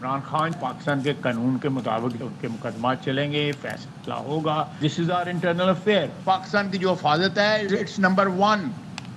عمران خان پاکستان کے قانون کے مطابق ان کے مقدمات چلیں گے, فیصلہ ہوگا. دس از آر انٹرنل افیئر. پاکستان کی جو حفاظت ہے, its number 1.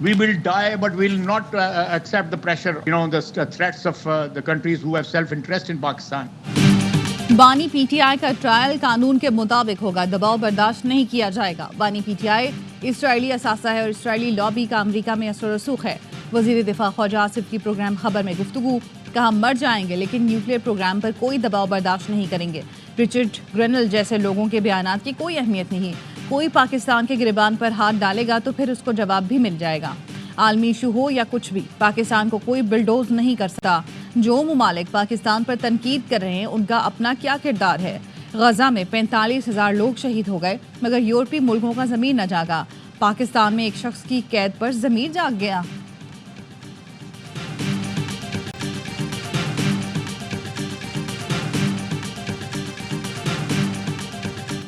We will die, but we will not accept the pressure, the threats of the countries who have self-interest in Pakistan. بانی پی ٹی آئی کا ٹرائل قانون کے مطابق ہوگا, دباؤ برداشت نہیں کیا جائے گا. بانی پی ٹی آئی اسرائیلی اثاثہ ہے اور اسرائیلی لابی کا امریکہ میں اثر و رسوخ ہے. وزیر دفاع خواجہ آصف کی پروگرام خبر میں گفتگو, کہا مر جائیں گے لیکن نیوکلیئر پروگرام پر کوئی دباؤ برداشت نہیں کریں گے. رچرڈ گرینل جیسے لوگوں کے بیانات کی کوئی اہمیت نہیں. کوئی پاکستان کے گریبان پر ہاتھ ڈالے گا تو پھر اس کو جواب بھی مل جائے گا. عالمی ایشو ہو یا کچھ بھی, پاکستان کو کوئی بلڈوز نہیں کر سکتا. جو ممالک پاکستان پر تنقید کر رہے ہیں ان کا اپنا کیا کردار ہے. غزہ میں 45,000 لوگ شہید ہو گئے مگر یورپی ملکوں کا ضمیر نہ جاگا. پاکستان میں ایک شخص کی قید پر ضمیر جاگ گیا.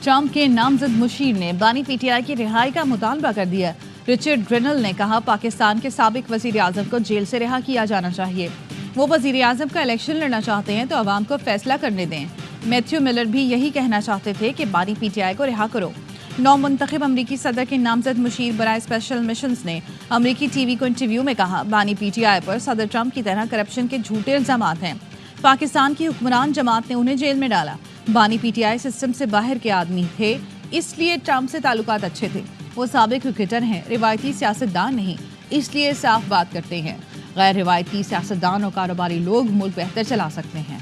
ٹرمپ کے نامزد مشیر نے بانی پی ٹی آئی کی رہائی کا مطالبہ کر دیا. رچرڈ گرینل نے کہا پاکستان کے سابق وزیر اعظم کو جیل سے رہا کیا جانا چاہیے. وہ وزیر اعظم کا الیکشن لڑنا چاہتے ہیں تو عوام کو فیصلہ کرنے دیں. میتھیو ملر بھی یہی کہنا چاہتے تھے کہ بانی پی ٹی آئی کو رہا کرو. نو منتخب امریکی صدر کے نامزد مشیر برائے اسپیشل مشنز نے امریکی ٹی وی کو انٹرویو میں کہا بانی پی ٹی آئی پر صدر ٹرمپ کی طرح کرپشن کے جھوٹے الزامات ہیں. پاکستان کی حکمران جماعت نے انہیں جیل میں ڈالا. بانی پی ٹی آئی سسٹم سے باہر کے آدمی تھے, اس لیے ٹرمپ سے تعلقات اچھے تھے. وہ سابق کرکٹر ہیں, روایتی سیاستدان نہیں, اس لیے صاف بات کرتے ہیں. غیر روایتی سیاستدان اور کاروباری لوگ ملک بہتر چلا سکتے ہیں.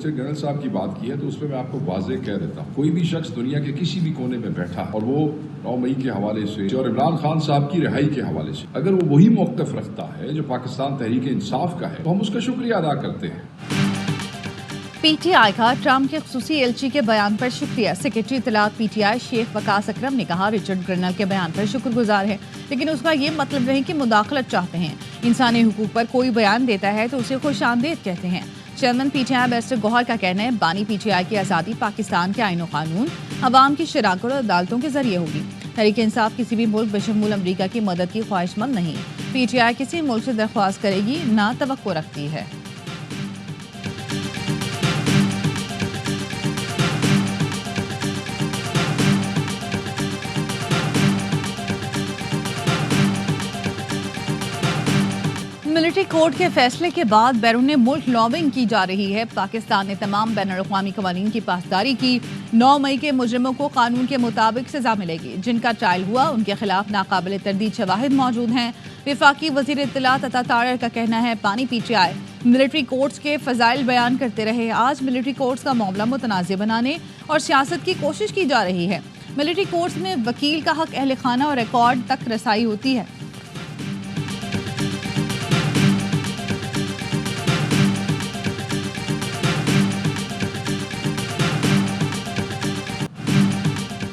گرنل صاحب کی بات کی ہے تو اس پہ میں آپ کو واضح کہہ دیتا ہوں, کوئی بھی شخص دنیا کے کسی بھی کونے میں بیٹھا اور وہ 9 مئی کے حوالے سے اور عمران خان صاحب کی رہائی کے حوالے سے اگر وہ وہی موقف رکھتا ہے جو پاکستان تحریک انصاف کا ہے تو ہم اس کا شکریہ ادا کرتے ہیں. پی ٹی آئی کا ٹرمپ کے خصوصی ایلچی کے بیان پر شکریہ. سیکرٹری اطلاعات پی ٹی آئی شیخ وقاص اکرم نے کہا رچرڈ گرینل کے بیان پر شکر گزار ہے لیکن اس کا یہ مطلب نہیں کہ مداخلت چاہتے ہیں. انسانی حقوق پر کوئی بیان دیتا ہے تو اسے خوش آمدید کہتے ہیں. Chairman P T I barrister Gohar کا کہنا ہے بانی پی ٹی آئی کی آزادی پاکستان کے آئین و قانون, عوام کی شراکت اور عدالتوں کے ذریعے ہوگی. تحریک انصاف کسی بھی ملک بشمول امریکہ کی مدد کی خواہش مند نہیں. پی ٹی آئی کسی ملک سے درخواست کرے گی نہ توقع رکھتی ہے. ملٹری کورٹ کے فیصلے کے بعد بیرون ملک لابنگ کی جا رہی ہے. پاکستان نے تمام بین الاقوامی قوانین کی پاسداری کی. 9 مئی کے مجرموں کو قانون کے مطابق سزا ملے گی. جن کا ٹرائل ہوا ان کے خلاف ناقابل تردید شواہد موجود ہیں. وفاقی وزیر اطلاعات عطا طاہر کا کہنا ہے بانی پی ٹی آئی ملٹری کورٹس کے فضائل بیان کرتے رہے. آج ملٹری کورٹس کا معاملہ متنازع بنانے اور سیاست کی کوشش کی جا رہی ہے. ملٹری کورٹس میں وکیل کا حق اہل خانہ اور ریکارڈ تک رسائی ہوتی ہے.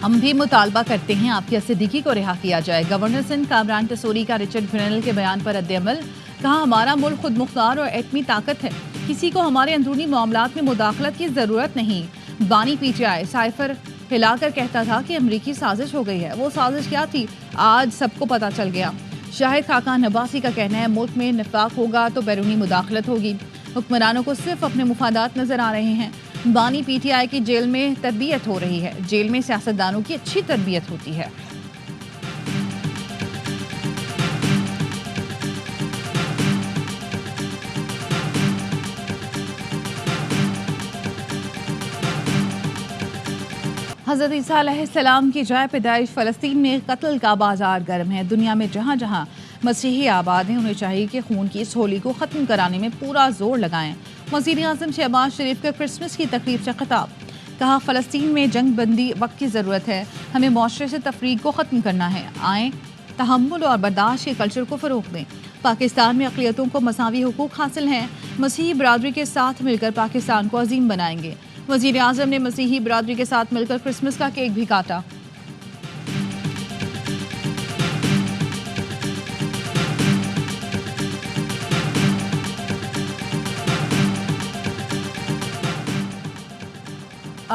ہم بھی مطالبہ کرتے ہیں آپ کی صدیقی کو رہا کیا جائے. گورنر سندھ کامران ٹسوری کا رچرڈ گرینل کے بیان پر رد عمل, کہا ہمارا ملک خود مختار اور ایٹمی طاقت ہے, کسی کو ہمارے اندرونی معاملات میں مداخلت کی ضرورت نہیں. بانی پی ٹی آئی سائفر ہلا کر کہتا تھا کہ امریکی سازش ہو گئی ہے. وہ سازش کیا تھی آج سب کو پتہ چل گیا. شاہد خاقان عباسی کا کہنا ہے ملک میں نفاق ہوگا تو بیرونی مداخلت ہوگی. حکمرانوں کو صرف اپنے مفادات نظر آ رہے ہیں. بانی پی ٹی آئی کی جیل میں تربیت ہو رہی ہے. جیل میں سیاستدانوں کی اچھی تربیت ہوتی ہے. حضرت عیسیٰ علیہ السلام کی جائے پیدائش فلسطین میں قتل کا بازار گرم ہے. دنیا میں جہاں جہاں مسیحی آباد ہیں انہیں چاہیے کہ خون کی اس ہولی کو ختم کرانے میں پورا زور لگائیں. وزیر اعظم شہباز شریف کا کرسمس کی تقریب سے خطاب, کہا فلسطین میں جنگ بندی وقت کی ضرورت ہے, ہمیں معاشرے سے تفریق کو ختم کرنا ہے. آئیں تحمل اور برداشت کے کلچر کو فروغ دیں. پاکستان میں اقلیتوں کو مساوی حقوق حاصل ہیں. مسیحی برادری کے ساتھ مل کر پاکستان کو عظیم بنائیں گے. وزیر اعظم نے مسیحی برادری کے ساتھ مل کر کرسمس کا کیک بھی کاٹا.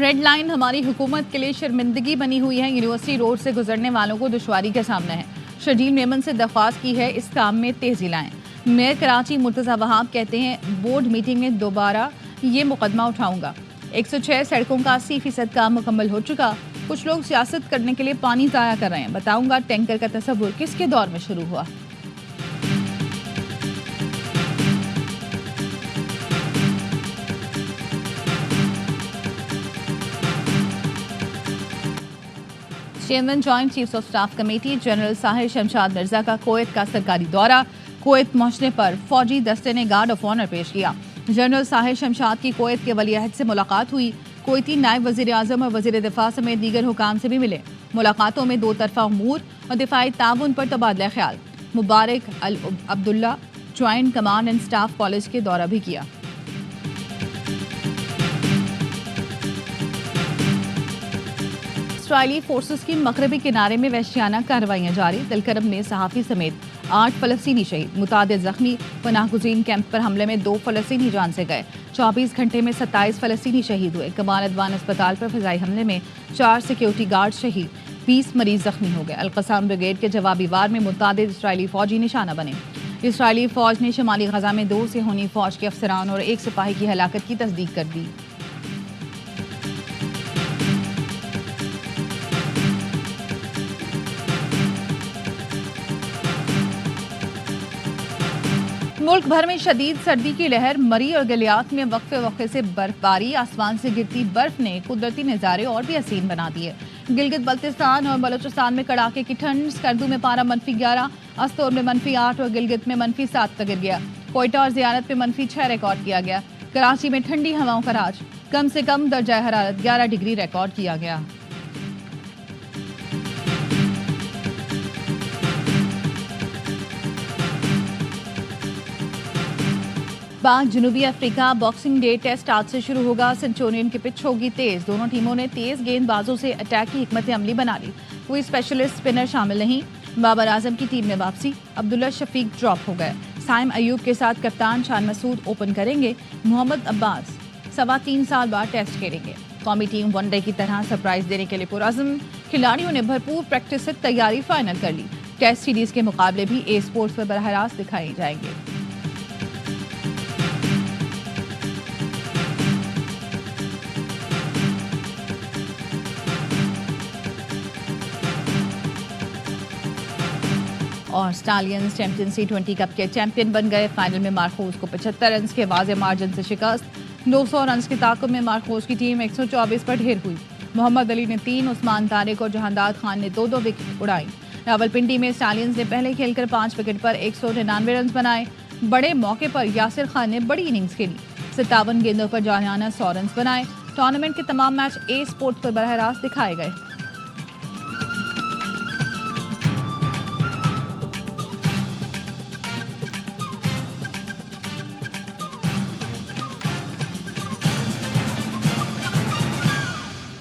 ریڈ لائن ہماری حکومت کے لیے شرمندگی بنی ہوئی ہے. یونیورسٹی روڈ سے گزرنے والوں کو دشواری کا سامنا ہے. شرجیل میمن سے درخواست کی ہے اس کام میں تیزی لائیں. میئر کراچی مرتضی وہاب کہتے ہیں بورڈ میٹنگ میں دوبارہ یہ مقدمہ اٹھاؤں گا. 106 سڑکوں کا 80% کام مکمل ہو چکا. کچھ لوگ سیاست کرنے کے لیے پانی ضائع کر رہے ہیں. بتاؤں گا ٹینکر کا تصور کس کے دور میں شروع ہوا. Chairman joint chiefs of staff committee general Sahir Shamshad Mirza کا کویت کا سرکاری دورہ. کویت پہنچنے پر فوجی دستے نے گارڈ آف آنر پیش کیا. جنرل ساحر شمشاد کی کویت کے ولی عہد سے ملاقات ہوئی. کویتی نائب وزیر اعظم اور وزیر دفاع سمیت دیگر حکام سے بھی ملے. ملاقاتوں میں دو طرفہ امور اور دفاعی تعاون پر تبادلہ خیال. Mubarak Abdullah joint command and staff college کے دورہ بھی کیا. اسرائیلی فورسز کی مغربی کنارے میں وحشیانہ کارروائیاں جاری. دلکرم میں صحافی سمیت 8 فلسطینی شہید. متعدد زخمی. پناہ گزین کیمپ پر حملے میں 2 فلسطینی جان سے گئے. 24 گھنٹے میں 27 فلسطینی شہید ہوئے. کمال ادوان اسپتال پر فضائی حملے میں 4 سیکیورٹی گارڈ شہید. 20 مریض زخمی ہو گئے. القسام بریگیڈ کے جوابی وار میں متعدد اسرائیلی فوجی نشانہ بنے. اسرائیلی فوج نے شمالی غزہ میں 2 صہیونی فوج کے افسران اور 1 سپاہی کی ہلاکت کی تصدیق کر دی. ملک بھر میں شدید سردی کی لہر. مری اور گلیات میں وقفے وقفے سے برف باری. آسمان سے گرتی برف نے قدرتی نظارے اور بھی حسین بنا دیے. گلگت بلتستان اور بلوچستان میں کڑاکے کی ٹھنڈ. اسکردو میں پارہ -11، استور میں -8 اور گلگت میں -7 تک گر گیا. کوئٹہ اور زیارت میں -6 ریکارڈ کیا گیا. کراچی میں ٹھنڈی ہواؤں کا راج. کم سے کم درجہ حرارت 11 ڈگری ریکارڈ کیا گیا. پاک جنوبی افریقہ باکسنگ ڈے ٹیسٹ آج سے شروع ہوگا. سنچورین کی پچ ہوگی تیز. دونوں ٹیموں نے تیز گیند بازوں سے اٹیک کی حکمت عملی بنا لی. کوئی اسپیشلسٹ اسپنر شامل نہیں. بابر اعظم کی ٹیم میں واپسی. عبداللہ شفیق ڈراپ ہو گئے. سائم ایوب کے ساتھ کپتان شان مسعود اوپن کریں گے. محمد عباس 3.25 سال بعد ٹیسٹ کھیلیں گے. قومی ٹیم ون ڈے کی طرح سرپرائز دینے کے لیے پرعزم. کھلاڑیوں نے بھرپور پریکٹس سے تیاری فائنل کر لی. ٹیسٹ سیریز کے مقابلے بھی اے اسپورٹس پر براہ راست دکھائے جائیں گے. اور سٹالینز چیمپئنز T20 کپ کے چیمپئن بن گئے. فائنل میں مارکوز کو 75 رنز کے واضح مارجن سے شکست. 200 رنز کی تعاقب میں مارکوز کی ٹیم 124 پر ڈھیر ہوئی. محمد علی نے 3، عثمان طارق اور جہانداد خان نے 2 وکٹ اڑائی. راولپنڈی میں سٹالینز نے پہلے کھیل کر 5 وکٹ پر 199 رنز بنائے. بڑے موقع پر یاسر خان نے بڑی اننگز کھیلی. 57 گیندوں پر جارحانہ 100 رنز بنائے. ٹورنامنٹ کے تمام میچ اے اسپورٹس پر براہ راست دکھائے گئے.